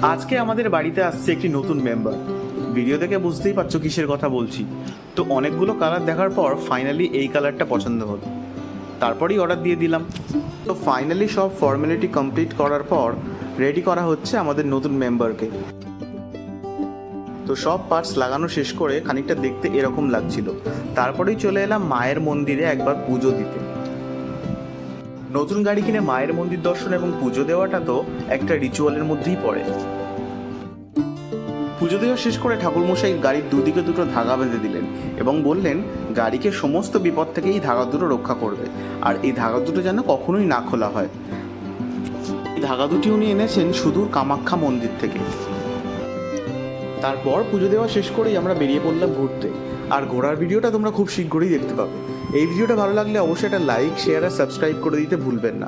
আজকে আমাদের বাড়িতে আসছে একটি নতুন মেম্বার। ভিডিও দেখে বুঝতেই পারছো কিসের কথা বলছি। তো অনেকগুলো কালার দেখার পর ফাইনালি এই কালারটা পছন্দ হলো, তারপরেই অর্ডার দিয়ে দিলাম। তো ফাইনালি সব ফর্মালিটি কমপ্লিট করার পর রেডি করা হচ্ছে আমাদের নতুন মেম্বারকে। তো সব পার্টস লাগানো শেষ করে খানিকটা দেখতে এরকম লাগছিল। তারপরেই চলে এলাম মায়ের মন্দিরে একবার পুজো দিতে। নতুন গাড়ি কিনে মায়ের মন্দির দর্শন এবং পুজো দেওয়াটা তো একটা রিচুয়ালের মধ্যেই পড়ে। পুজো দেওয়া শেষ করে ঠাকুরমশাই গাড়ির দুদিকে দুটো ধাগা বেঁধে দিলেন এবং বললেন গাড়িকে সমস্ত বিপদ থেকে এই ধাগা দুটো রক্ষা করবে, আর এই ধাগা দুটো যেন কখনোই না খোলা হয়। এই ধাগা দুটি উনি এনেছেন সুদূর কামাখ্যা মন্দির থেকে। তারপর পুজো দেওয়া শেষ করেই আমরা বেরিয়ে পড়লাম ঘুরতে, আর ঘোরার ভিডিওটা তোমরা খুব শীঘ্রই দেখতে পাবে। এই ভিডিওটা ভালো লাগলে অবশ্যই একটা লাইক, শেয়ার আর সাবস্ক্রাইব করে দিতে ভুলবেন না।